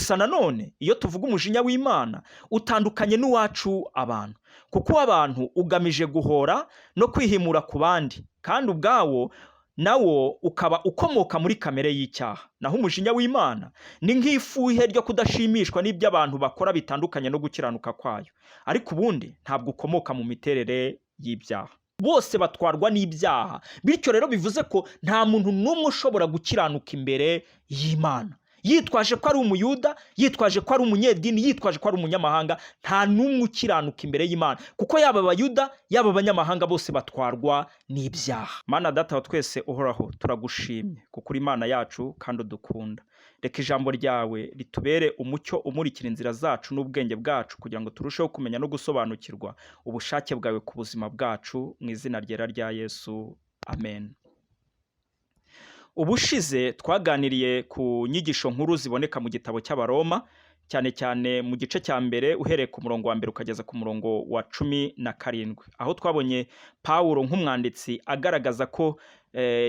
gusa nanone iyo tuvuga umujinya w'Imana utandukanye n'uwacu abantu, kuko abantu ugamije guhora no kwihimura ku bandi, kandi ubwawo nawo ukaba ukomoka muri kamere y'icyaha. Naho umujinya w'Imana ni nk'ifuhe ryo kudashimishwa n'ibyo abantu bakora bitandukanye no gukiranuka kwayo, ariko ubundi ntabwo ukomoka mu miterere y'ibyaha. Bose batwarwa n'ibyaha, bityo rero bivuze ko nta muntu n'umwe ushobora gukiranuka imbere y'Imana yitwaje ko ari umuyuda, yitwaje ko ari umunyedini, yitwaje ko ari umunyamahanga. Nta n'umwe ukiranuka imbere y'Imana, kuko yaba abayuda yaba abanyamahanga bose batwarwa n'ibyaha. Mana Data wa twese uhoraho, turagushimye kuko uri Imana yacu kandi udukunda. Reka ijambo ryawe ritubere umucyo umurikira inzira zacu n'ubwenge bwacu, kugira ngo turusheho kumenya no gusobanukirwa ubushake bwawe ku buzima bwacu, mu izina ryera rya Yesu, amen. Ubushize twaganiriye ku nyigisho nkuru ziboneka mu gitabo cy'Abaroma, cyane cyane mu gice cya mbere uhereye ku murongo wa mbere ukageza ku murongo wa 17, aho twabonye Pawulo nk'umwanditsi agaragaza ko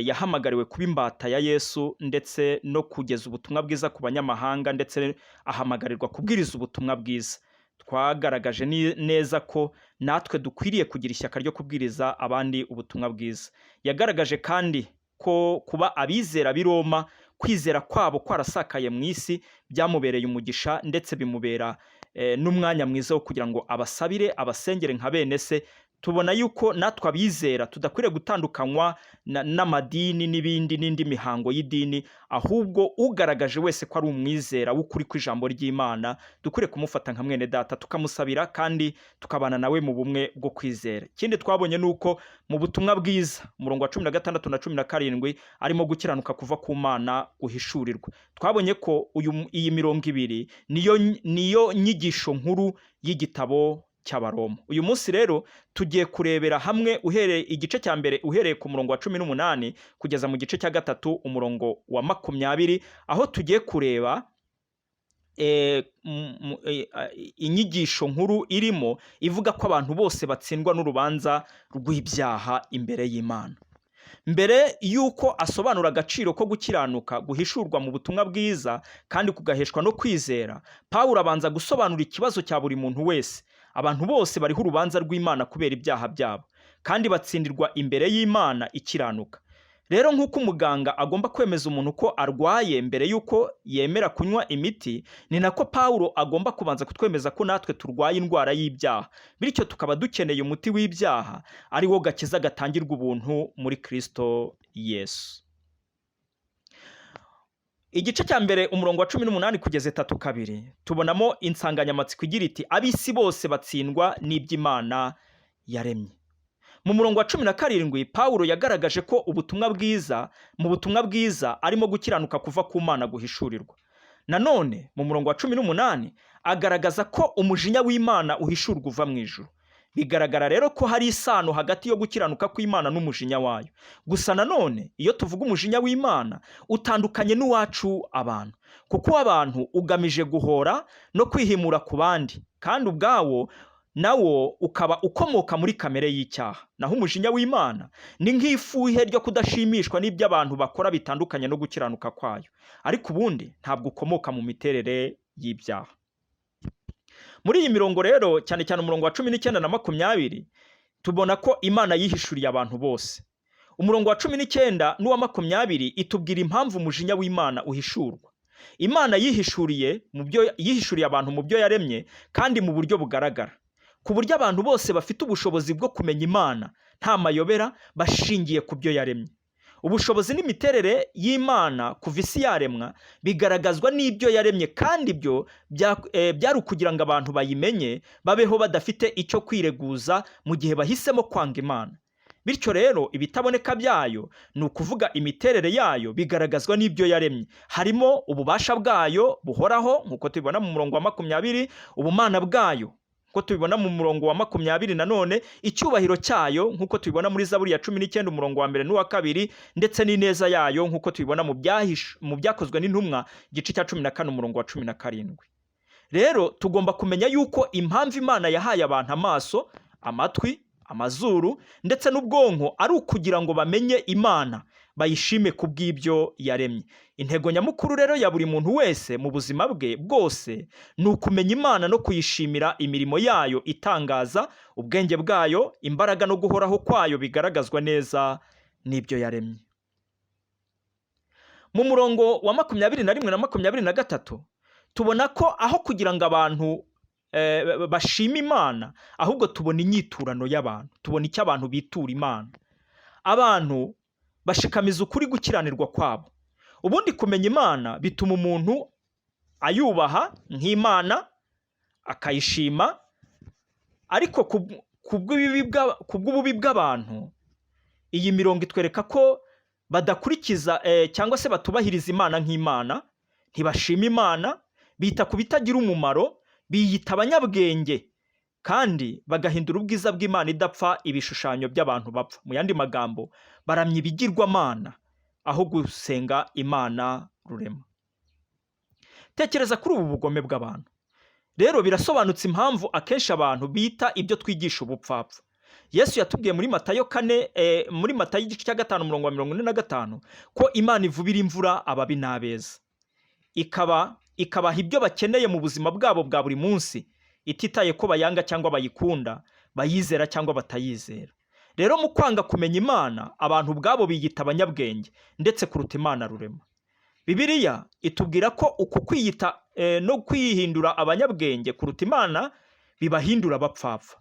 yahamagariwe kuba imbata ya Yesu, ndetse no kugeza ubutumwa bwiza ku banyamahanga, ndetse ahamagarirwa kubwiriza ubutumwa bwiza. Twagaragaje neza ko natwe dukwiriye kugira ishyaka ryo kubwiriza abandi ubutumwa bwiza. Yagaragaje kandi ko kuba abizera b'i Roma, kwizera kwabo kwarasakaye mu isi, byamubereye umugisha, ndetse bimubera n'umwanya mwiza wo kugira ngo abasabire, abasengere nka bene se. Tubona yuko natwe abizera tudakwiriye gutandukanywa n'amadini n'indi mihango y'idini, ahubwo ugaragaje wese ko ari umwizera w'ukuri kw'ijambo ry'Imana, dukwiriye kumufata nka mwene data, tukamusabira kandi tukabana nawe mu bumwe bwo kwizera. Ikindi twabonye nuko mu butumwa bwiza, umurongo wa 16 na 17, arimo gukiranuka kuva ku Mana uhishurirwa. Twabonye ko iyi mirongo ibiri niyo nyigisho nkuru y'igitabo cy'Abaroma. Uyu munsi rero tugiye kurebera hamwe uhereye igice cya mbere uhereye ku murongo wa 18 kugeza mu gice cya gatatu umurongo wa 20, aho tugiye kureba inyigisho nkuru irimo ivuga ko abantu bose batsindwa n'urubanza rw'ibyaha imbere y'Imana. Mbere yuko asobanura agaciro ko gukiranuka guhishurwa mu butumwa bwiza kandi kugaheshwa no kwizera, Pawulo abanza gusobanura ikibazo cya buri muntu wese. Abantu bose bariho urubanza rw'Imana kubera ibyaha byabo, kandi batsindirwa imbere y'Imana ikiranuka. Rero nk'uko umuganga agomba kwemeza umuntu ko arwaye mbere yuko yemera kunywa imiti, ni nako Pawulo agomba kubanza kutwemeza ko natwe turwaye indwara y'ibyaha, bityo tukaba dukeneye umuti w'ibyaha, ari wo gakiza gatangirwa ubuntu muri Kristo Yesu. Igice cya mbere umurongo wa 18 kugeza 32 tubonamo insanganyamatsiko igira iti ab'isi bose batsindwa n'iby'Imana yaremye. Mu murongo wa 17 Pawulo yagaragaje ko mu butumwa bwiza arimo gukiranuka kuva ku Mana guhishurirwa. Nanone mu murongo wa 18 agaragaza ko umujinya w'Imana uhishurwa uva mu ijuru. Bigaragara rero ko hari isano hagati yo gukiranuka kw'Imana n'umujinya wayo. Gusa nanone iyo tuvuga umujinya w'Imana utandukanye n'uwacu abantu, kuko abantu ugamije guhora no kwihimura ku bandi, kandi ubwawo nawo ukaba ukomoka muri kamere y'icyaha. Naho umujinya w'Imana ni nk'ifuhe ryo kudashimishwa n'ibyo abantu bakora bitandukanye no gukiranuka kwayo, ariko ubundi ntabwo ukomoka mu miterere y'ibyaha. Muri iyi mirongo rero, cyane cyane umurongo wa 19 na 20, tubona ko Imana yihishuriye abantu bose. Umurongo wa 19 n'uwa 20 itubwira impamvu umujinya w'Imana uhishurwa. Imana yihishuriye abantu mu byo yaremye, kandi mu buryo bugaragara, ku buryo abantu bose bafite ubushobozi bwo kumenya Imana nta mayobera, bashingiye ku byo yaremye. Ubushobozi n'imiterere y'Imana kuva isi yaremwa bigaragazwa n'ibyo yaremye, kandi ibyo byari ukugira ngo abantu bayimenye, babeho badafite icyo kwireguza mu gihe bahisemo kwanga Imana. Bityo rero ibitaboneka byayo, ni ukuvuga imiterere yayo, bigaragazwa n'ibyo yaremye. Harimo ububasha bwayo buhoraho nk'uko tubibona mu murongo wa 20, ubumana bwayo ko tubibona mu murongo wa 20, nanone icyubahiro cyayo nk'uko tubibona muri Zaburi ya 19 umurongo wa 1 n'uwa 2, ndetse n'ineza yayo nk'uko tubibona mu byakozwe n'intumwa igice cya 14 umurongo wa 17. Rero tugomba kumenya yuko impamvu Imana yahaye abantu amaso, amatwi, amazuru ndetse n'ubwonko ari ukugira ngo bamenye Imana, bayishime ku bw'ibyo yaremye. Intego nyamukuru rero ya buri muntu wese mu buzima bwe bwose ni ukumenya Imana no kuyishimira imirimo yayo itangaza, ubwenge bwayo, imbaraga no guhoraho kwayo bigaragazwa neza n'ibyo yaremye. Mu murongo wa 21 na 23 tubona ko aho kugira ngo abantu bashima Imana, ahubwo tubona inyiturano y'abantu, tubona icyo abantu bitura Imana. Abantu bashikamiza ukuri gukiranirwa kwabo. Ubundi kumenya Imana bituma umuntu ayubaha nk'Imana, akayishima, ariko kubw'ububi bw'abantu, iyi mirongo itwereka ko badakurikiza cyangwa se batubahiriza Imana nk'Imana, ntibashima Imana, bita ku bitagira umumaro, biyita abanyabwenge, kandi bagahindura ubwiza bw'Imana idapfa ibishushanyo by'abantu bapfa. Mu yandi magambo, baramya ibigirwamana aho gusenga Imana rurema. Tekereza kuri ubu bugome bw'abantu. Rero birasobanutse impamvu akenshi abantu bita ibyo twigisha ubupfapfa. Yesu yatubwiye muri Matayo 4, muri Matayo igice cya 5 umurongo wa 45 ko Imana ivubira imvura ababi n'abeza, ikabaha ibyo bakeneye mu buzima bwabo bwa buri munsi, ititaye ko bayanga cyangwa bayikunda, bayizera cyangwa batayizera. Rero mu kwanga kumenya Imana, abantu ubwabo biyita abanyabwenge ndetse kuruta Imana rurema. Bibiliya itubwira ko uku kwiyita no kwihindura abanyabwenge kuruta Imana bibahindura abapfapfa.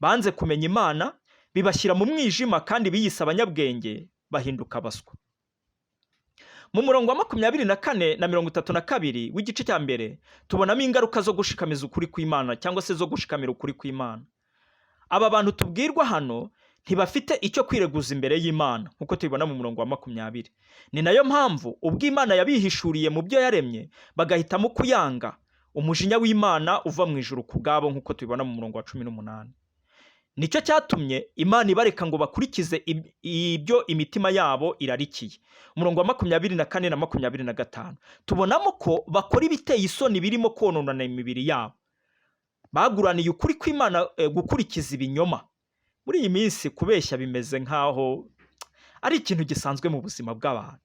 Banze kumenya Imana, bibashyira mu mwijima, kandi biyise abanyabwenge bahinduka abaswa. Mu murongo wa 24 na 32 w'igice cya mbere tubonamo ingaruka zo gushikamiza ukuri kw'Imana cyangwa se zo gushikamira ukuri kw'Imana. Aba bantu tubwirwa hano ntibafite icyo kwireguza imbere y'Imana nkuko tubibona mu murongo wa 20. Ni nayo mpamvu ubwo Imana yabihishuriye mu byo yaremye bagahitamo kuyanga, umujinya w'Imana uva mu ijuru ku bwabo nkuko tubibona mu murongo wa 18. Nicyo cyatumye Imana ibareka ngo bakurikize ibyo imitima yabo irarikiye. Umurongo wa 24 na 25 tubonamo ko bakora ibiteye isoni birimo kononana imibiri yabo. Baguraniye ukuri kw'Imana gukurikiza ibinyoma. Muri iyi minsi kubeshya bimeze nkaho ari ikintu gisanzwe mu buzima bw'abantu,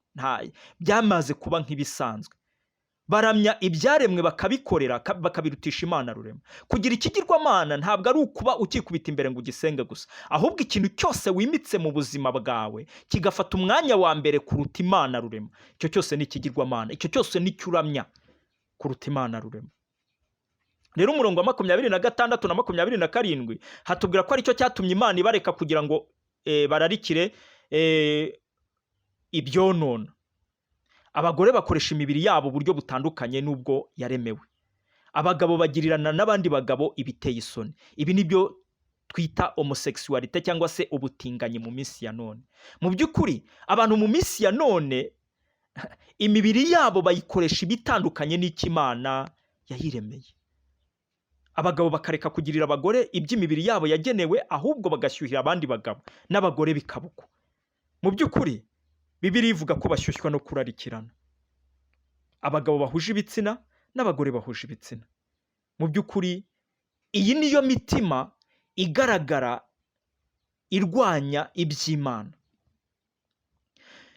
byamaze kuba nk'ibisanzwe. Baramya ibyaremwe bakabikorera, bakabirutisha Imana rurema. Kugira ikigirwamana ntabwo ari ukuba ukikubita imbere ngo ugisenge gusa, ahubwo ikintu cyose wimitse mu buzima bwawe kigafata umwanya wa mbere kuruta Imana rurema, icyo cyose ni ikigirwamana, icyo cyose ni cyo uramya kuruta Imana rurema. Rero umurongo wa 26 na 27 hatubwira ko aricyo cyatumye Imana ibareka kugira ngo bararikire ibyonona. Abagore bakoresha imibiri yabo uburyo butandukanye n'ubwo yaremewe. Abagabo bagirirana n'abandi bagabo ibiteye isoni. Ibi nibyo twita homosexualité cyangwa se ubutinganyi mu minsi ya none. Mu by'ukuri abantu mu minsi ya none imibiri yabo bayikoresha ibitandukanye n'Imana yayiremeye. Abagabo bakareka kugirira abagore iby'imibiri yabo yagenewe, ahubwo bagashyuhira abandi bagabo n'abagore bikabuko. Mu by'ukuri Bibiliya ivuga ko bashyushywa no kurarikirana. Abagabo bahuje ibitsina n'abagore bahuje ibitsina. Mu by'ukuri iyi niyo mitima igaragara irwanya iby'Imana.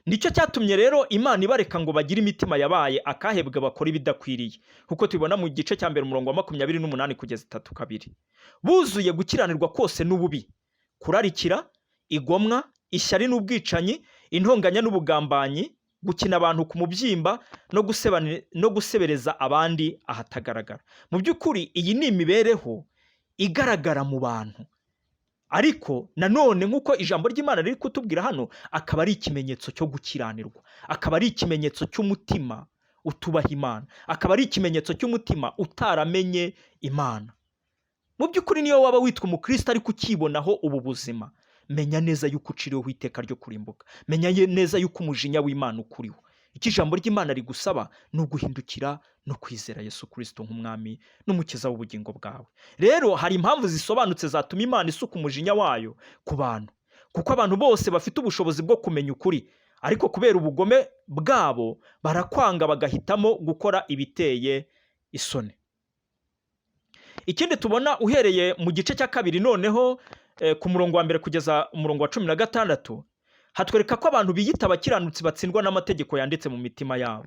Nicyo cyatumye rero Imana ibareka ngo bagire imitima yabaye akahebwe bakora ibidakwiriye, kuko tubibona mu gice cya mbere umurongo wa 28 kugeza 32. Buzuye gukiranirwa kose n'ububi, kurarikira, igomwa, ishyari n'ubwicanyi, intonganya n'ubugambanyi, gukina abantu ku mubyimba no gusebereza abandi ahatagaragara. Mu by'ukuri iyi ni imibereho igaragara mu bantu, ariko nanone nk'uko ijambo ry'Imana riri kutubwira hano, akaba ari ikimenyetso cyo gukiranirwa, akaba ari ikimenyetso cy'umutima utubaha Imana, akaba ari ikimenyetso cy'umutima utaramenye Imana. Mu by'ukuri niyo waba witwa umukristo ariko ukibonaho ubu buzima, menya neza yuko uciriweho iteka ryo kurimbuka, menya neza yuko umujinya w'Imana ukuriho. Icyo ijambo ry'Imana rigusaba ni uguhindukira no kwizera Yesu Kristo nk'umwami n'umukiza w'ubugingo bwawe. Rero hari impamvu zisobanutse zatuma Imana isuka umujinya wayo ku bantu, kuko abantu bose bafite ubushobozi bwo kumenya ukuri, ariko kubera ubugome bwabo barakwanga, bagahitamo gukora ibiteye isoni. Ikindi tubona uhereye mu gice cya 2 noneho ku murongo wa mbere kugeza umurongo wa 16 hatwereka ko abantu biyita abakiranutsi batsindwa n'amategeko yanditse mu mitima yabo.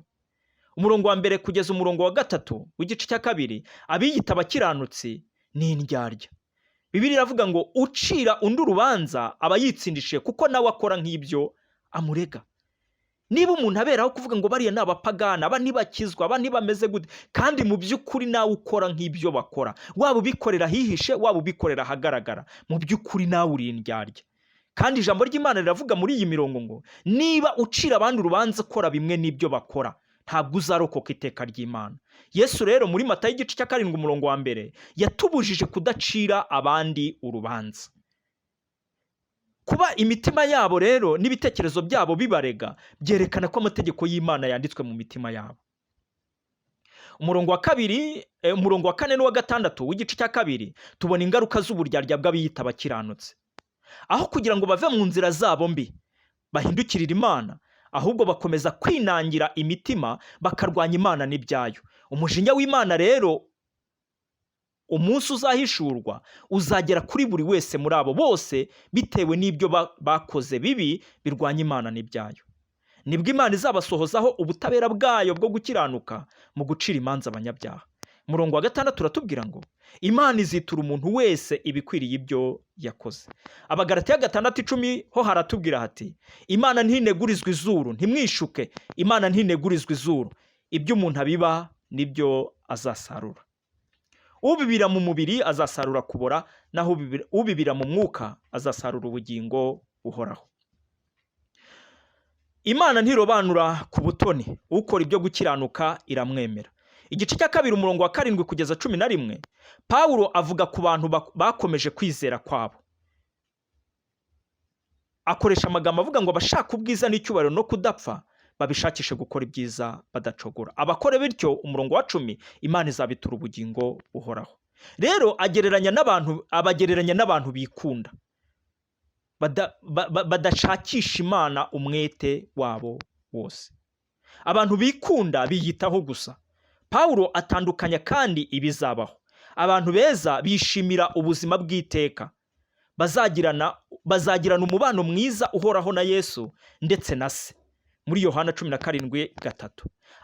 Umurongo wa mbere kugeza umurongo wa gatatu w'igice cya kabiri, abiyita abakiranutsi ni indyarya. Bibiliya iravuga ngo ucira undi urubanza aba yitsindishije kuko nawe akora nk'ibyo amurega. Niba umuntu aberaho kuvuga ngo bariya ni abapagana, aba ntibakizwa, aba ntibameze gute, kandi mu by'ukuri nawe ukora nk'ibyo bakora, waba ubikorera hihishe, waba ubikorera ahagaragara, mu by'ukuri nawe uri indyarya. Kandi ijambo ry'Imana riravuga muri iyi mirongo ngo niba ucira abandi urubanza ukora bimwe n'ibyo bakora, ntabwo uzarokoka iteka ry'Imana. Yesu rero muri Matayo igice cya 7 umurongo wa mbere yatubujije kudacira abandi urubanza. Kuba imitima yabo rero n'ibitekerezo byabo bibarega byerekana ko amategeko y'Imana yanditswe mu mitima yabo. Umurongo wa 2, umurongo wa 4 n'uwa 6 w'igice cya 2 tubona ingaruka z'uburyarya bw'abiyita abakiranutsi. Aho kugira ngo bave mu nzira zabo mbi bahindukirira Imana, ahubwo bakomeza kwinangira imitima bakarwanya Imana n'ibyayo. Umujinya w'Imana rero umunsi uzahishurwa uzagera kuri buri wese muri abo bose bitewe n'ibyo bakoze bibi birwanya Imana n'ibyayo. Nibwo Imana izabasohozaho ubutabera bwayo bwo gukiranuka mu gucira imanza abanyabyaha. Umurongo wa 6 turatubwira ngo Imana izitura umuntu wese ibikwiriye ibyo yakoze. Abagalatiya 6:10 ho haratubwira hati Imana ntinegurizwa izuru, ntimwishuke, Imana ntinegurizwa izuru, ibyo umuntu abiba nibyo azasarura. Ubibira mu mubiri azasarura kubora, naho ubibira mu mwuka azasarura ubugingo buhoraho. Imana ntirobanura ku butoni, ukora ibyo gukiranuka iramwemera. Igice cya 2 umurongo wa 7 kugeza 11 Pawulo avuga ku bantu bakomeje kwizera kwabo. Akoresha amagambo avuga ngo abashaka ubwiza n'icyubahiro no kudapfa babishakishe gukora ibyiza badacogora. Abakore bityo umurongo wa 10 Imana izabitura ubugingo buhoraho. Rero abagereranya n'abantu bikunda badashakisha Imana umwete wabo wose. Abantu bikunda biyitaho gusa. Pawulo atandukanya kandi ibizabaho. Abantu beza bishimira ubuzima bw'iteka, bazagirana umubano mwiza uhoraho na Yesu ndetse na se. Muri Yohana 17:3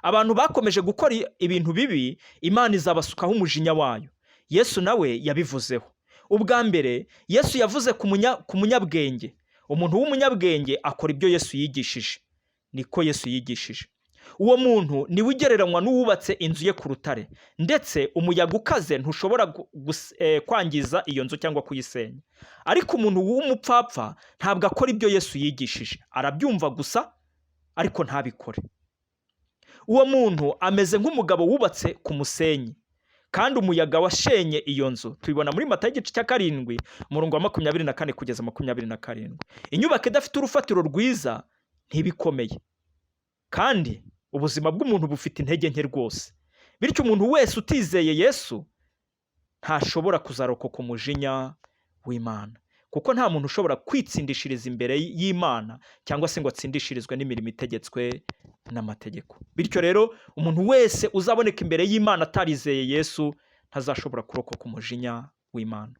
abantu bakomeje gukora ibintu bibi, Imana izabasukaho umujinya wayo. Yesu nawe yabivuzeho. Ubwa mbere Yesu yavuze ku munyabwenge. Umuntu w'umunyabwenge akora ibyo Yesu yigishije. Niko Yesu yigishije. Uwo muntu niwe ugereranywa n'uwubatse inzu ye ku rutare, ndetse umuyaga ukaze ntushobora kwangiza iyo nzu cyangwa kuyisenya. Ariko umuntu w'umupfapfa ntabwo akora ibyo Yesu yigishije, arabyumva gusa ariko ntabikore. Uwo muntu ameze nk'umugabo wubatse ku musenyi, kandi umuyaga washenye iyo nzu. Tubibona muri Matayo igice cya 7 umurongo wa 24 kugeza 27. Inyubako idafite urufatiro rwiza ntibikomeye, kandi ubuzima bw'umuntu bufite intege nke rwose. Bityo umuntu wese utizeye Yesu ntashobora kuzarokoka umujinya w'Imana, kuko nta muntu ushobora kwitsindishiriza imbere y'Imana cyangwa se ngo atsindishirizwe n'imirimo itegetswe n'amategeko. Bityo rero umuntu wese uzaboneka imbere y'Imana atarizeye Yesu ntazashobora kurokoka umujinya w'Imana.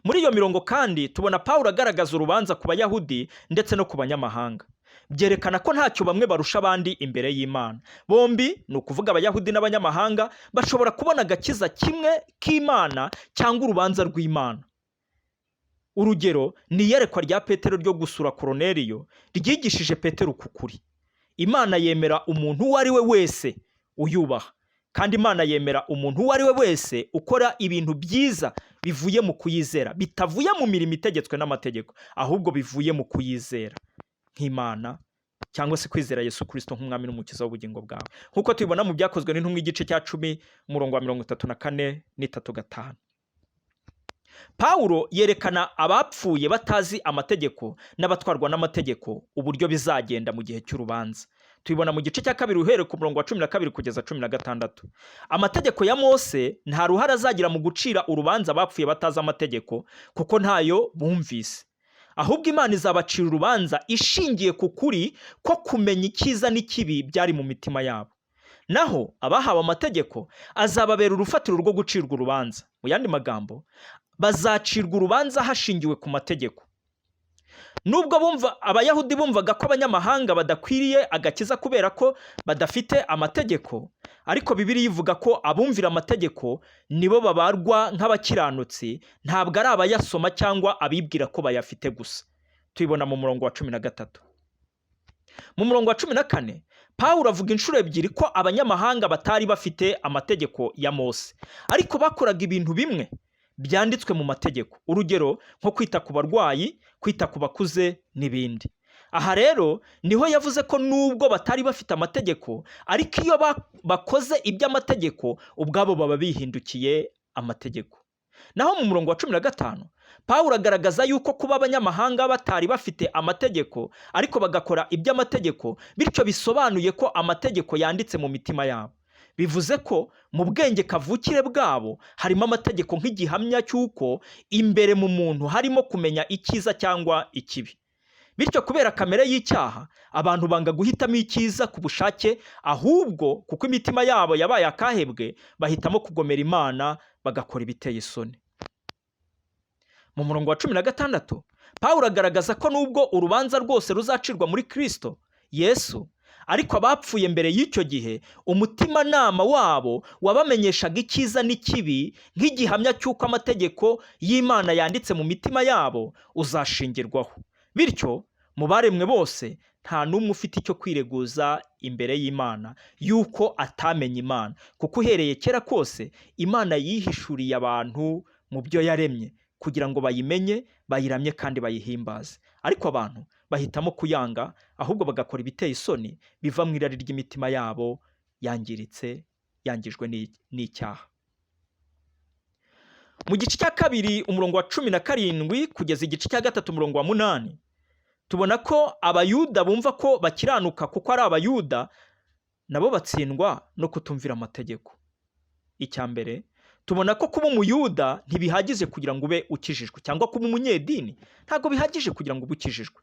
Muri iyo mirongo kandi tubona Pawulo agaragaza urubanza ku Bayahudi ndetse no ku banyamahanga. Byerekana ko ntacyo bamwe barusha abandi imbere y'Imana. Bombi ni ukuvuga Abayahudi n'abanyamahanga bashobora kubona agakiza kimwe k'Imana cyangwa urubanza rw'Imana. Urugero ni iyerekwa rya Petero ryo gusura Koroneliyo ryigishije Petero ku kuri. Imana yemera umuntu uwo ari we wese uyubaha, kandi Imana yemera umuntu uwo ari we wese ukora ibintu byiza bivuye mu kuyizera, bitavuye mu mirimo itegetswe n'amategeko, ahubwo bivuye mu kuyizera nk'Imana cyangwa se kwizera Yesu Kristo nk'umwami n'umukiza w'ubugingo bwawe. Nk'uko tubibona mu byakozwe n'intumwa igice cya 10 umurongo wa 34 n'35. Pawulo yerekana abapfuye batazi amategeko n'abatwarwa n'amategeko uburyo bizagenda mu gihe cy'urubanza. Tubibona mu gice cya 2 uhereye ku murongo wa 12 kugeza 16. Amategeko ya Mose nta ruhara azagira mu gucira urubanza abapfuye batazi amategeko, kuko ntayo bumvise. Ahubwo Imana izabacira urubanza ishingiye ku kuri ko kumenya icyiza n'ikibi byari mu mitima yabo. Naho abahawe amategeko azababera urufatiro rwo gucirwa urubanza. Mu yandi magambo, bazacirwa urubanza hashingiwe ku mategeko. nubwo abayahudi bumvaga ko abanyamahanga badakwiriye agakiza kubera ko badafite amategeko, ariko Bibiliya ivuga ko abumvira amategeko nibo babarwa nk'abakiranutsi, ntabwo ari abayasoma cyangwa abibwira ko bayafite gusa. Tubibona mu murongo wa 13. Mu murongo wa 14 Pawulo avuga inshuro ebyiri ko abanyamahanga batari bafite amategeko ya Mose, ariko bakoraga ibintu bimwe byanditswe mu mategeko, urugero nko kwita ku barwayi, kwita ku bakuze n'ibindi. Aha rero niho yavuze ko nubwo batari bafite amategeko, ariko iyo bakoze iby'amategeko ubwabo baba bihindukiye amategeko. Naho mu murongo wa 15 Pawulo agaragaza yuko kuba abanyamahanga batari bafite amategeko ariko bagakora iby'amategeko, bityo bisobanuye ko amategeko yanditse mu mitima yabo. Bivuze ko mu bwenge kavukire bwabo harimo amategeko nk'igihamya cy'uko imbere mu muntu harimo kumenya icyiza cyangwa ikibi. Bityo kubera kamere y'icyaha, abantu banga guhitamo icyiza ku bushake, ahubwo kuko imitima yabo yabaye akahebwe bahitamo kugomera Imana bagakora ibiteye isoni. Mu murongo wa 16 Pawulo agaragaza ko nubwo urubanza rwose ruzacirwa muri Kristo Yesu, ariko abapfuye mbere y'icyo gihe umutimanama wabo wabamenyeshaga icyiza n'ikibi nk'igihamya cy'uko amategeko y'Imana yanditse mu mitima yabo uzashingirwaho. Bityo mu baremwe bose nta n'umwe ufite icyo kwireguza imbere y'Imana yuko atamenye Imana, kuko uhereye kera kose Imana yihishuriye abantu mu byo yaremye kugira ngo bayimenye, bayiramye kandi bayihimbaze. Ariko abantu bahitamo kuyanga, ahubwo bagakora ibiteye isoni biva mu irari ry'imitima yabo yangijwe n'icyaha. Mu gice cya 2 umurongo wa 17 kugeza igice cya 3 umurongo wa 8 tubona ko abayuda bumva ko bakiranuka kuko ari abayuda, nabo batsindwa no kutumvira amategeko. Icya mbere tubona ko kuba umuyuda ntibihagije kugira ngo ube ukijijwe, cyangwa kuba umunyedini ntabwo bihagije kugira ngo ube ukijijwe.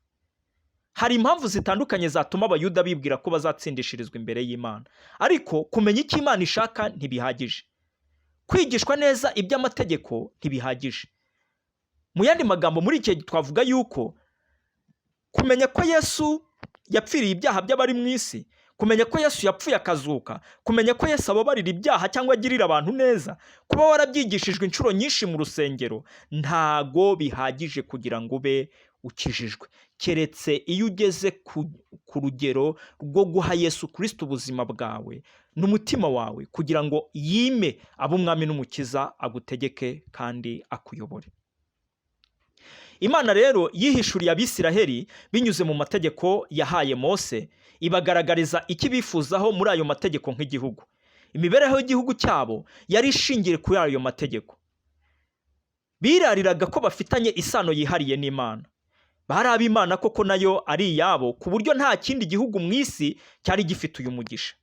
Hari impamvu zitandukanye zatuma abayuda bibwira ko bazatsindishirizwa imbere y'Imana, ariko kumenya icyo Imana ishaka ntibihagije. Kwigishwa neza iby'amategeko ntibihagije. Mu yandi magambo, muri iki gihe twavuga yuko kumenya ko Yesu yapfiriye ibyaha by'abari mu isi, kumenya ko Yesu yapfuye akazuka, kumenya ko Yesu ababarira ibyaha cyangwa agirira abantu neza, kuba warabyigishijwe inshuro nyinshi mu rusengero ntago bihagije kugira ngo ube ukijijwe, keretse iyo ugeze ku rugero rwo guha Yesu Kristo ubuzima bwawe n'umutima wawe kugira ngo yime abe umwami n'umukiza, agutegeke kandi akuyobore. Imana rero yihishuriye Abisiraheli binyuze mu mategeko yahaye Mose, ibagaragariza icyo bifuzaho muri ayo mategeko nk'igihugu. Imibereho y'igihugu cyabo yari ishingiye kuri ayo mategeko. Birariraga ko bafitanye isano yihariye n'Imana. Bari ab'Imana koko nayo ari iyabo, ku buryo nta kindi gihugu mu isi cyari gifite uyu mugisha.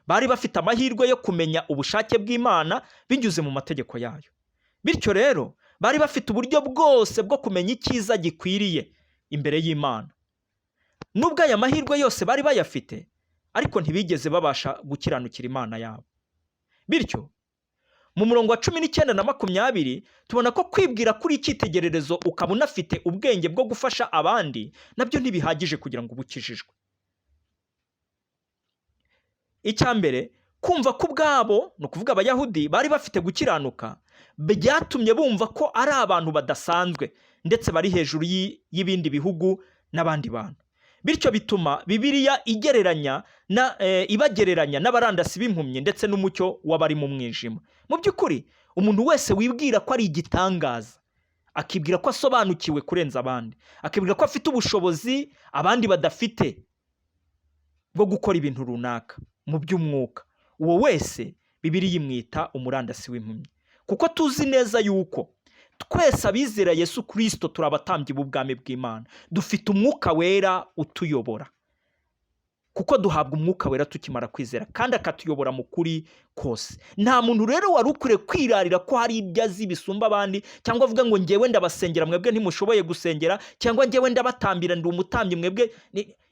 Bari bafite amahirwe yo kumenya ubushake bw'Imana binyuze mu mategeko yayo. Bityo rero bari bafite uburyo bwose bwo kumenya icyiza gikwiriye imbere y'Imana. Nubwo aya mahirwe yose bari bayafite, ariko ntibigeze babasha gukiranukira Imana yabo. Bityo mu murongo wa 19 na 20 tubona ko kwibwira kuri icyitegererezo ukaba unafite ubwenge bwo gufasha abandi nabyo ntibihagije kugira ngo ubukijijwe. Icya mbere, kumva ko ubwabo, no kuvuga abayahudi, bari bafite gukiranuka byatumye bumva ko ari abantu badasanzwe ndetse bari hejuru y'ibindi bihugu n'abandi bantu. Bityo bituma Bibiliya ibagereranya n'abarandasi b'impumyi ndetse n'umucyo w'abari mu mwijima. Mu by'ukuri umuntu wese wibwira ko ari igitangaza, akibwira ko asobanukiwe kurenza abandi, akibwira ko afite ubushobozi abandi badafite bwo gukora ibintu runaka mu by'umwuka, uwo wese Bibiliya imwita umurandasi w'impumyi. Kuko tuzi neza yuko twese abizera Yesu Kristo turi abatambyi b'ubwami bw'Imana, dufite umwuka wera utuyobora, kuko duhabwa umwuka wera tukimara kwizera kandi akatuyobora mu kuri kose. Nta muntu rero wari ukwiriye kwirarira ko hari ibyo azi bisumba abandi, cyangwa avuga ngo ngewe ndabasengera mwebwe ntimushoboye gusengera, cyangwa ngewe ndabatambira ndi umutambyi mwebwe.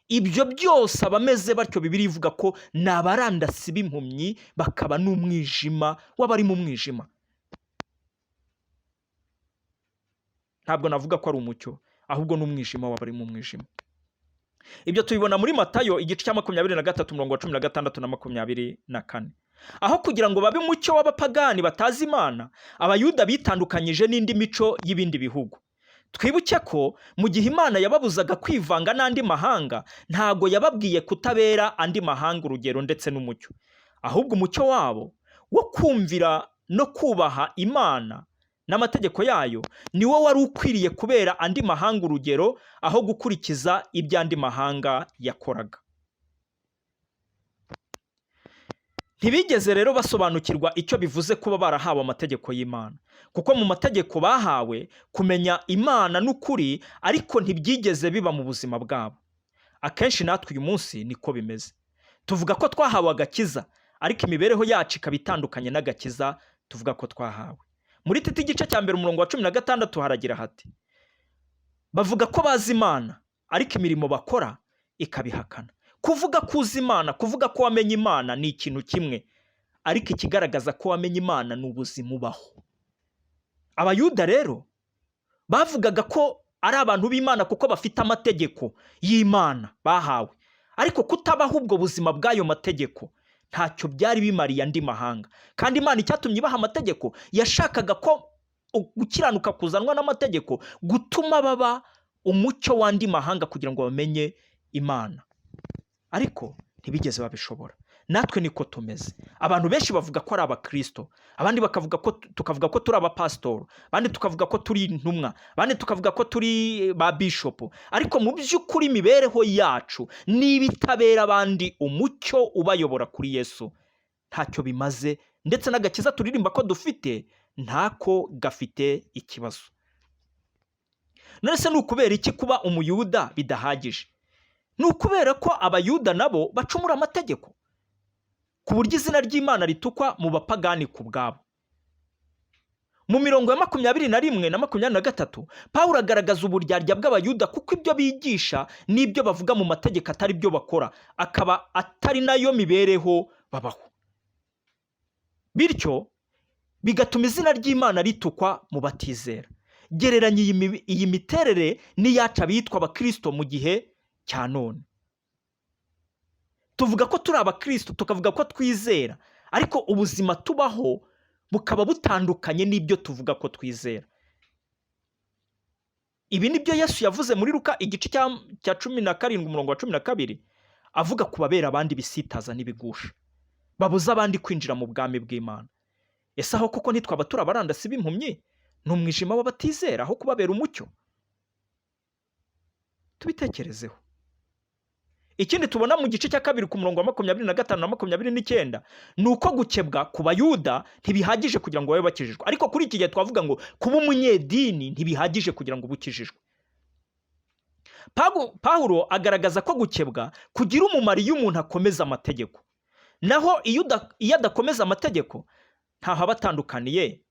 Ibyo byose abameze batyo Bibiliya ivuga ko ni abarandasi b'impumyi, bakaba n'umwijima w'abari mu mwijima. Ntabwo navuga ko ari umucyo, ahubwo n'umwijima w'abari mu mwijima. Ibyo tubibona muri Matayo igice cya 23 umurongo wa 16 na 24. Aho kugira ngo babe umucyo w'abapagani batazi Imana, abayuda bitandukanyije n'indi mico y'ibindi bihugu. Twibuke ko mu gihe Imana yababuzaga kwivanga n'andi mahanga, ntago yababwiye kutabera andi mahanga urugero ndetse n'umucyo. Ahubwo umucyo wabo wo kumvira no kubaha Imana n'amategeko yayo ni wo wari ukwiriye kubera andi mahanga urugero, aho gukurikiza iby'andi mahanga yakoraga. Ntibigeze rero basobanukirwa icyo bivuze kuba barahawe amategeko y'Imana, kuko mu mategeko bahawe kumenya Imana n'ukuri, ariko ntibyigeze biba mu buzima bwabo. Akenshi natwe uyu munsi niko bimeze. Tuvuga ko twahawe agakiza, ariko imibereho yacu ikaba itandukanye n'agakiza tuvuga ko twahawe. Muri Tito igice cya 1 umurongo wa 16 haragira hati: bavuga ko bazi Imana, ariko imirimo bakora ikabihakana. Kuvuga ko uzi Imana, kuvuga ko wamenye Imana ni ikintu kimwe, ariko ikigaragaza ko wamenye Imana ni ubuzima ubaho. Abayuda rero bavugaga ko ari abantu b'Imana kuko bafite amategeko y'Imana bahawe, ariko kutabaho ubwo buzima bw'ayo mategeko ntacyo byari bimariye andi mahanga. Kandi Imana icyatumye ibaha amategeko, yashakaga ko gukiranuka kuzanwa n'amategeko gutuma baba umucyo w'andi mahanga kugira ngo bamenye Imana, ariko ntibigeze babishobora. Natwe niko tumeze. Abantu benshi bavuga ko ari abakristo, abandi tukavuga ko turi abapasitoro, abandi tukavuga ko turi intumwa, abandi tukavuga ko turi ba bishopu, ariko mu by'ukuri imibereho yacu niba itabera abandi umucyo ubayobora kuri Yesu, ntacyo bimaze, ndetse n'agakiza turirimba ko dufite ntako gafite ikibazo. None se ni ukubera iki kuba umuyuda bidahagije? Ni ukubera ko abayuda nabo bacumura amategeko, ku buryo izina ry'Imana ritukwa mu bapagani ku bwabo. Mu mirongo ya 21 na 23 Pawulo agaragaza uburyarya bw'abayuda, kuko ibyo bigisha n'ibyo bavuga mu mategeko atari byo bakora, akaba atari nayo mibereho babaho. Bityo bigatuma izina ry'Imana ritukwa mu batizera. Gereranya iyi miterere n'iyacu abitwa abakristo mu gihe cya none. Tuvuga ko turi abakristo, tukavuga ko twizera, ariko ubuzima tubaho bukaba butandukanye n'ibyo tuvuga ko twizera. Ibi nibyo Yesu yavuze muri Luka igice cya 17 umurongo wa 12, avuga ku babera abandi bisitaza n'ibigusha, babuza abandi kwinjira mu bwami bw'Imana. Ese aho kuko ntitwaba turi abarandasi b'impumyi, ni umwijima w'abatizera aho kubabera umucyo? Tubitekerezeho. Ikindi tubona mu gice cya 2 ku murongo wa 25 na 29 ni uko gukebwa ku bayuda ntibihagije kugira ngo babe bakijijwe, ariko kuri iki gihe twavuga ngo kuba umunyedini ntibihagije kugira ngo ubukijijwe. Pawulo agaragaza ko gukebwa kugira umumaro iyo umuntu akomeza amategeko, naho iyo adakomeza amategeko ntaho aba atandukaniye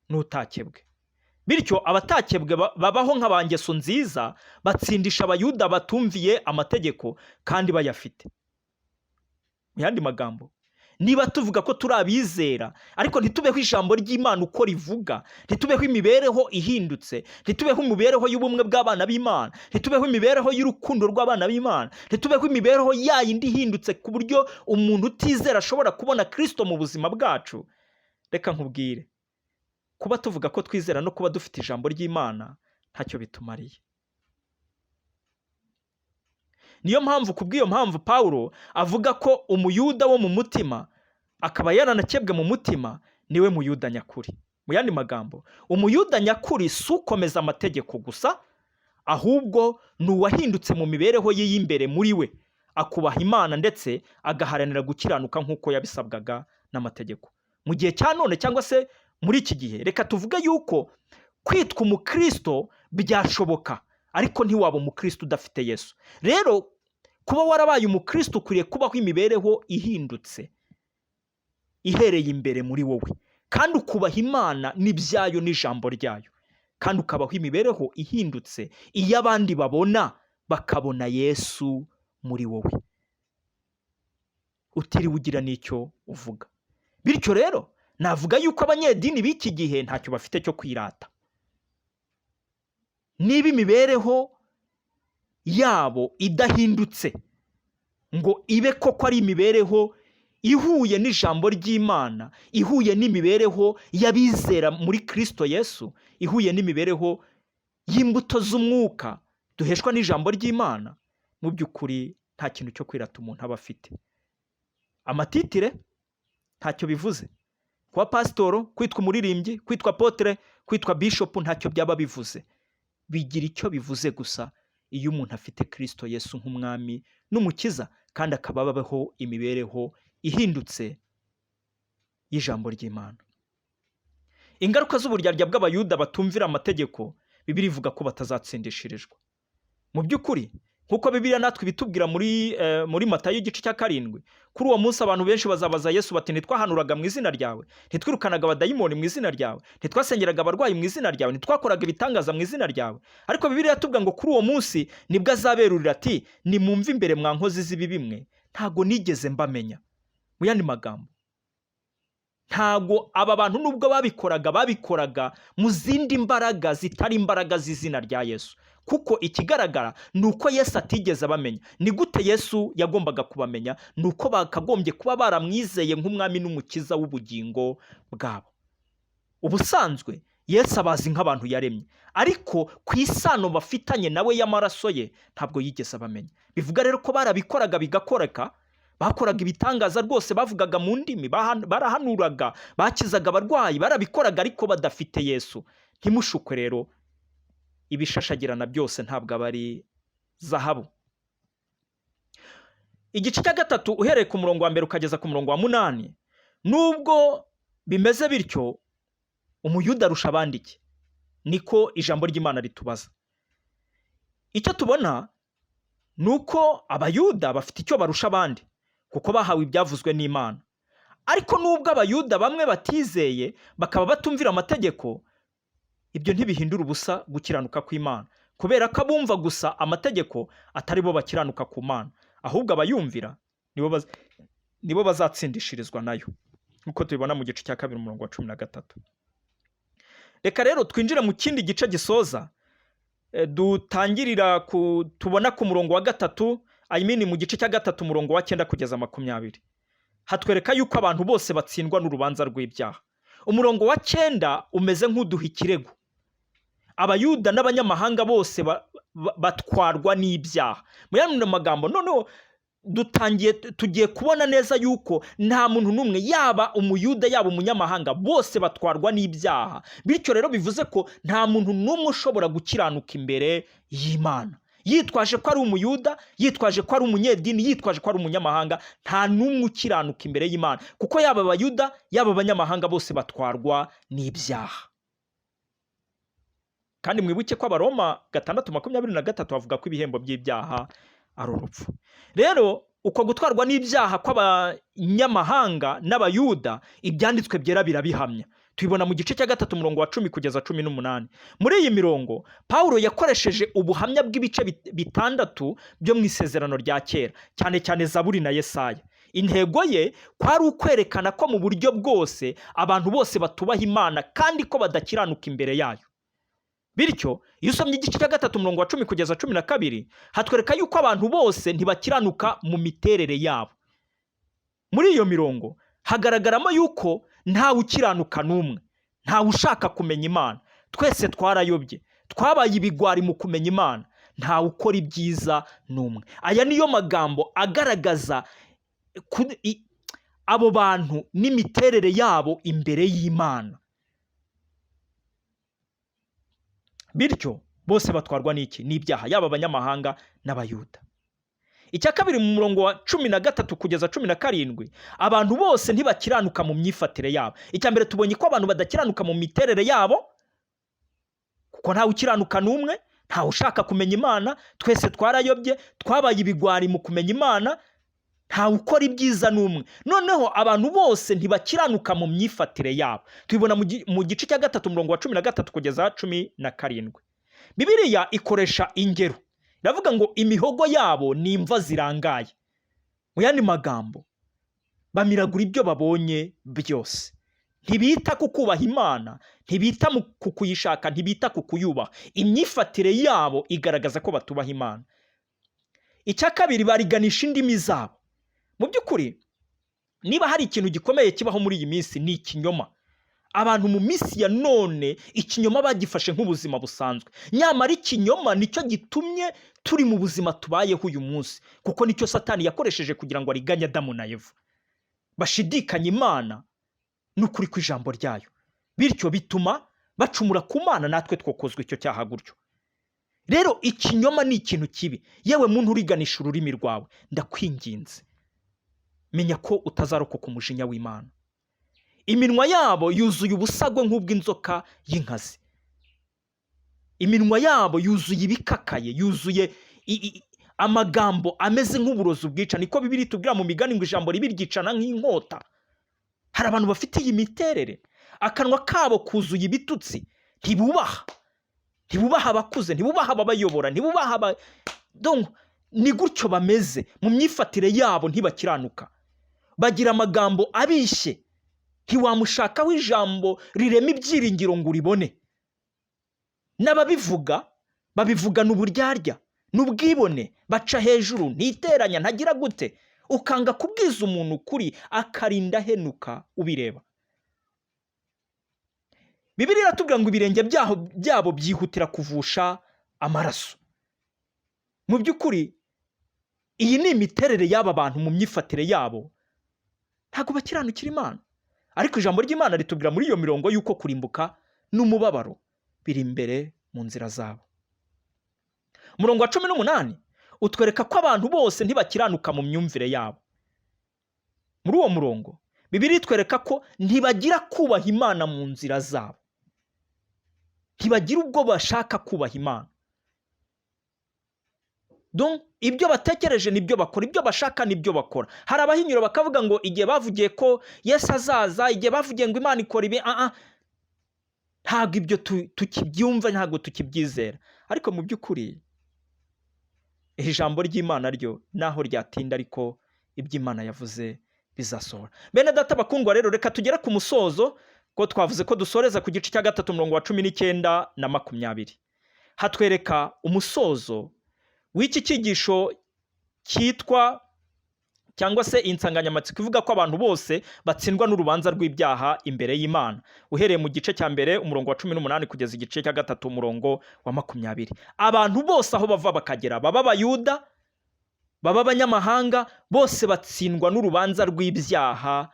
n'utakebwe. Bityo abatakebwe babaho nk'abangeso nziza, batsindisha abayuda batumviye amategeko kandi bayafite. Mu yandi magambo, niba tuvuga ko turi abizera ariko ntitubeho ijambo ry'Imana uko rivuga, ntitubeho imibereho ihindutse, ntitubeho imibereho y'ubumwe bw'abana b'Imana, ntitubeho imibereho y'urukundo rw'abana b'Imana, ntitubeho imibereho yayindi ihindutse ku buryo umuntu utizera ashobora kubona Kristo mu buzima bwacu, reka nkubwire, kuba tuvuga ko twizera no kuba dufite ijambo ry'Imana ntacyo bitumariye. Niyo mpamvu kubw'iyo mpamvu Pawulo avuga ko umuyuda wo mu mutima, akaba yaranakebwe mu mutima, niwe muyuda nyakuri. Mu yandi magambo, umuyuda nyakuri si ukomeza amategeko gusa, ahubwo ni uwahindutse mu mibereho ye y'imbere muri we, akubaha Imana ndetse agaharanira gukiranuka nk'uko yabisabwaga n'amategeko. Mu gihe cya none cyangwa se muri iki gihe, reka tuvuge yuko kwitwa umukristo byashoboka, ariko ntiwaba umukristo udafite Yesu. Rero kuba warabaye umukristo ukwiriye kubaho imibereho ihindutse, ihereye imbere muri wowe, kandi ukubaha Imana n'ibyayo n'ijambo ryayo, kandi ukabaho imibereho ihindutse, iyo abandi babona bakabona Yesu muri wowe, utiriwe ugira n'icyo uvuga. Bityo rero navuga yuko abanyedini b'iki gihe ntacyo bafite cyo kwirata. niba imibereho yabo idahindutse ngo ibe koko ari imibereho ihuye n'ijambo ry'Imana, ihuye n'imibereho y'abizera muri Kristo Yesu, ihuye n'imibereho y'imbuto z'umwuka duheshwa n'ijambo ry'Imana, mu by'ukuri nta kintu cyo kwirata umuntu aba afite. Amatitire ntacyo bivuze. Kuba pasitoro, kwitwa umuririmbyi, kwitwa apotre, kwitwa bishop ntacyo byaba bivuze. Bigira icyo bivuze gusa iyo umuntu afite Kristo Yesu nk'umwami n'umukiza, kandi akaba abaho imibereho ihindutse y'ijambo ry'Imana. Ingaruka z'uburyarya bw'abayuda batumvira amategeko, Bibiliya ivuga ko batazatsindishirizwa. Mu by'ukuri nkuko Bibiliya natwe bitubwira muri Matayo igice cya 7, kuri uwo munsi abantu benshi bazabaza Yesu bati, ntitwahanuraga mu izina ryawe, ntitwirukanaga abadayimoni mu izina ryawe, ntitwasengeraga abarwayi mu izina ryawe, ntitwakoraga ibitangaza mu izina ryawe? Ariko Bibiliya yatubwira ngo kuri uwo munsi nibwo azaberurira ati, nimumve imbere mwa nkozi z'ibibi mwe, ntago nigeze mbamenya. Mu yandi magambo, ntago aba bantu nubwo babikoraga mu zindi mbaraga zitari imbaraga z'izina rya Yesu, kuko ikigaragara nuko Yesu atigeze abamenya. Ni gute Yesu yagombaga kubamenya? Nuko bakagombye kuba baramwizeye nk'umwami n'umukiza w'ubugingo bwabo. Ubusanzwe Yesu abazi nk'abantu yaremye, ariko ku isano bafitanye nawe y'amaraso ye ntabwo yigeze abamenya. Bivuga rero ko barabikoraga bigakoreka, bakoraga ibitangaza rwose, bavugaga mu ndimi, barahanuraga, bakizaga abarwayi, barabikoraga ariko badafite Yesu. Ntimushukwe rero, ibishashagirana byose ntabwo aba ari zahabu. Igice cya 3 uhereye ku murongo wa 1 ukageza ku murongo wa 8, nubwo bimeze bityo, umuyuda arusha abandi iki? Niko ijambo ry'Imana ritubaza. Icyo tubona nuko abayuda bafite icyo barusha abandi, kuko bahawe ibyavuzwe n'Imana. Ariko nubwo abayuda bamwe batizeye bakaba batumvira amategeko, ibyo ntibihindura ubusa gukiranuka kw'Imana, kubera ko abumva gusa amategeko atari bo bakiranuka ku Mana, ahubwo abayumvira nibo bazatsindishirizwa nayo, nkuko tubibona mu gice cya 2 umurongo wa 13. Reka rero twinjire mu kindi gice gisoza, dutangirira tubona ku murongo wa 3, mu gice cya 3 umurongo wa 9 kugeza 20. Hatwereka yuko abantu bose batsindwa n'urubanza rw'ibyaha. Umurongo wa 9 umeze nk'uduha ikirego. Abayuda n'abanyamahanga bose batwarwa n'ibyaha. Mu yandi magambo, noneho tugiye kubona neza yuko nta muntu n'umwe, yaba umuyuda yaba umunyamahanga, bose batwarwa n'ibyaha. Bityo rero bivuze ko nta muntu n'umwe ushobora gukiranuka imbere y'Imana. Yitwaje ko ari umuyuda, yitwaje ko ari umunyedini, yitwaje ko ari umunyamahanga, nta n'umwe ukiranuka imbere y'Imana, kuko yaba abayuda yaba abanyamahanga bose batwarwa n'ibyaha. Kandi mwibuke ko Abaroma 6:23 bavuga ko ibihembo by'ibyaha ari urupfu. Rero uko gutwarwa n'ibyaha kw'abanyamahanga n'abayuda, ibyanditswe byera birabihamya. Tubibona mu gice cya 3 umurongo wa 10 kugeza 18. Muri iyi mirongo Pawulo yakoresheje ubuhamya bw'ibice 6 byo mu Isezerano rya kera, cyane cyane Zaburi na Yesaya. Intego ye kwari ukwerekana ko mu buryo bwose abantu bose batubaha Imana kandi ko badakiranuka imbere yayo. Bityo iyo usomye igice cya 3 umurongo wa 10 kugeza 12, hatwereka yuko abantu bose ntibakiranuka mu miterere yabo. Muri iyo mirongo hagaragaramo yuko ntawe ukiranuka n'umwe, ntawe ushaka kumenya Imana. Twese twarayobye, twabaye ibigwari mu kumenya Imana, ntawe ukora ibyiza n'umwe. Aya niyo magambo agaragaza abo bantu n'imiterere yabo imbere y'Imana. Bityo bose batwarwa n'iki? N'ibyaha, yaba abanyamahanga n'abayuda. Icya kabiri, mu murongo wa 13 kugeza 17, abantu bose ntibakiranuka mu myifatire yabo. Icya mbere tubonye ko abantu badakiranuka mu miterere yabo, kuko ntawe ukiranuka n'umwe, ntawe ushaka kumenya Imana. Twese twarayobye, twabaye ibigwari mu kumenya Imana, ntawe ukora ibyiza n'umwe. Noneho abantu bose ntibakiranuka mu myifatire yabo. Tubibona mu gice cya 3 umurongo wa 13 kugeza 17. Bibiliya ikoresha ingero, iravuga ngo imihogo yabo ni imva zirangaye. Mu yandi magambo, bamiragura ibyo babonye byose, ntibita ku kubaha Imana, ntibita ku kuyishaka, ntibita ku kuyubaha. Imyifatire yabo igaragaza ko batubaha Imana. Icya kabiri, bariganisha indimi zabo. Mu by'ukuri niba hari ikintu gikomeye kibaho muri iyi minsi ni ikinyoma. Abantu mu minsi ya none ikinyoma bagifashe nk'ubuzima busanzwe, nyamara ikinyoma nicyo gitumye turi mu buzima tubayeho uyu munsi, kuko nicyo Satani yakoresheje kugira ngo ariganye Adamu na Eva, bashidikanya Imana n'ukuri kw'ijambo ryayo, bityo bituma bacumura ku Mana, natwe twokozwe icyo cyaha gutyo. Rero ikinyoma ni ikintu kibi. Yewe muntu uriganisha ururimi rwawe, ndakwinginze menya ko utazarokoka umujinya w'Imana. Iminwa yabo yuzuye ubusagwe nk'ubw'inzoka y'inkazi. Iminwa yabo yuzuye ibikakaye, yuzuye amagambo ameze nk'uburozi bwica. Niko Bibiliya itubwira mu Migani ngo ijambo ribi ryicana nk'inkota. Hari abantu bafite iyi miterere, akanwa kabo kuzuye ibitutsi, ntibubaha abakuze, ntibubaha ababayobora, ni gutyo bameze. Mu myifatire yabo ntibakiranuka, bagira amagambo abishye, ntiwamushakaho ijambo rirema ibyiringiro ngo uribone. N'ababivuga babivugana uburyarya n'ubwibone, baca hejuru, ntiteranya, ntagira gute, ukanga kubwiza umuntu ukuri akarinda henuka ubireba. Bibiliya iratubwira ngo ibirenge byabo byihutira kuvusha amaraso. Mu by'ukuri iyi ni imiterere y'aba bantu mu myifatire yabo, ntabwo bakiranukira Imana. Ariko ijambo ry'Imana ritubwira muri iyo mirongo y'uko kurimbuka n'umubabaro biri imbere mu nzira zabo. Umurongo wa 18 utwereka ko abantu bose ntibakiranuka mu myumvire yabo. Muri uwo murongo Bibiliya itwereka ko ntibagira kubaha Imana mu nzira zabo, ntibagira ubwo bashaka kubaha Imana. Donc ibyo batekereje nibyo bakora, ibyo bashaka nibyo bakora. Hari abahinyura bakavuga ngo igihe bavugiye ko Yesu azaza, igihe bavugiye ngo Imana ikora ibi, ntabwo ibyo tukibyumva, ntabwo tukibyizera. Ariko mu by'ukuri ijambo ry'Imana ryo naho ryatinda, ariko iby'Imana yavuze bizasohora. Bene data bakundwa, rero reka tugere ku musozo, ko twavuze ko dusoreza ku gice cya 3 umurongo wa 19 na 20. Hatwereka umusozo w'iki cyigisho cyitwa cyangwa se insanganyamatsiko ivuga ko abantu bose batsindwa n'urubanza rw'ibyaha imbere y'Imana, uhereye mu gice cya mbere umurongo wa 18 kugeza igice cya 3 umurongo wa 20. Abantu bose aho bava bakagera, baba Abayuda, baba abanyamahanga, bose batsindwa n'urubanza rw'ibyaha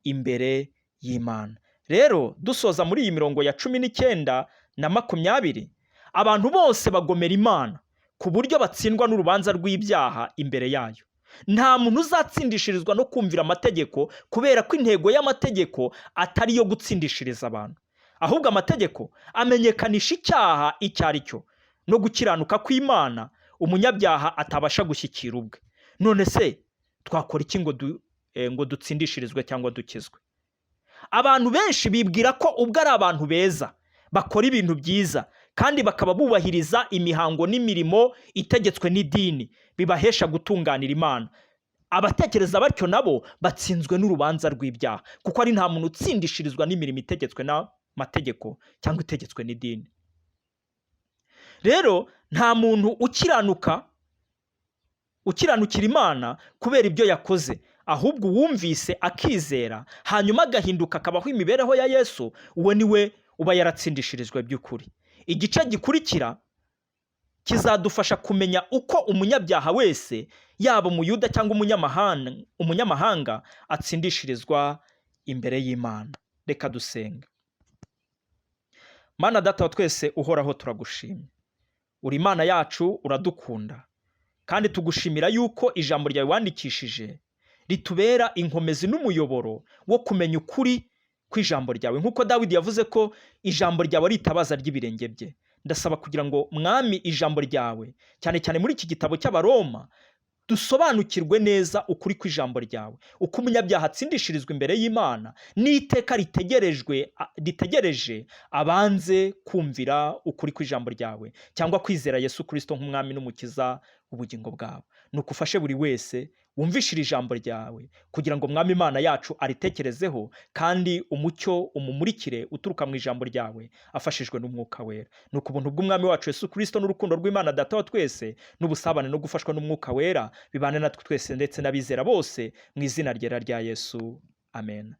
imbere y'Imana. Rero dusoza muri iyi mirongo ya 19 na 20, abantu bose bagomera Imana ku buryo batsindwa n'urubanza rw'ibyaha imbere yayo. Nta muntu uzatsindishirizwa no kumvira amategeko, kubera ko intego y'amategeko atari iyo gutsindishiriza abantu, ahubwo amategeko amenyekanisha icyaha icyo ari cyo no gukiranuka kw'Imana umunyabyaha atabasha gushyikira ubwe. None se twakora iki ngo dutsindishirizwe cyangwa dukizwe? Abantu benshi bibwira ko ubwo ari abantu beza, bakora ibintu byiza, kandi bakaba bubahiriza imihango n'imirimo itegetswe n'idini bibahesha gutunganira Imana. Abatekereza batyo nabo batsinzwe n'urubanza rw'ibyaha, kuko ari nta muntu utsindishirizwa n'imirimo itegetswe n'amategeko cyangwa itegetswe n'idini. Rero nta muntu ukiranukira Imana kubera ibyo yakoze, ahubwo uwumvise akizera hanyuma agahinduka akabaho imibereho ya Yesu, uwo niwe uba yaratsindishirizwe by'ukuri. Igice gikurikira kizadufasha kumenya uko umunyabyaha wese, yaba Umuyuda cyangwa umunyamahanga, atsindishirizwa imbere y'Imana. Reka dusenge. Mana Data wa twese uhoraho, turagushimye. Uri Imana yacu, uradukunda, kandi tugushimira yuko ijambo ryawe wandikishije ritubera inkomezi n'umuyoboro wo kumenya ukuri kw'ijambo ryawe, nk'uko Dawidi yavuze ko ijambo ryawe ari itabaza ry'ibirenge bye. Ndasaba kugira ngo Mwami ijambo ryawe, cyane cyane muri iki gitabo cy'Abaroma, dusobanukirwe neza ukuri kw'ijambo ryawe, uko umunyabyaha atsindishirizwa imbere y'Imana, n'iteka ritegereje abanze kumvira ukuri kw'ijambo ryawe cyangwa kwizera Yesu Kristo nk'umwami n'umukiza ubugingo bwabo. Nuko ufashe buri wese wumvishire ijambo ryawe kugira ngo Mwami Imana yacu aritekerezeho, kandi umucyo umumurikire uturuka mu ijambo ryawe afashijwe n'Umwuka Wera. Nuko ubuntu bw'Umwami wacu Yesu Kristo n'urukundo rw'Imana Data wa twese n'ubusabane no gufashwa n'Umwuka Wera bibane natwe twese ndetse n'abizera bose mu izina ryera rya Yesu. Amen.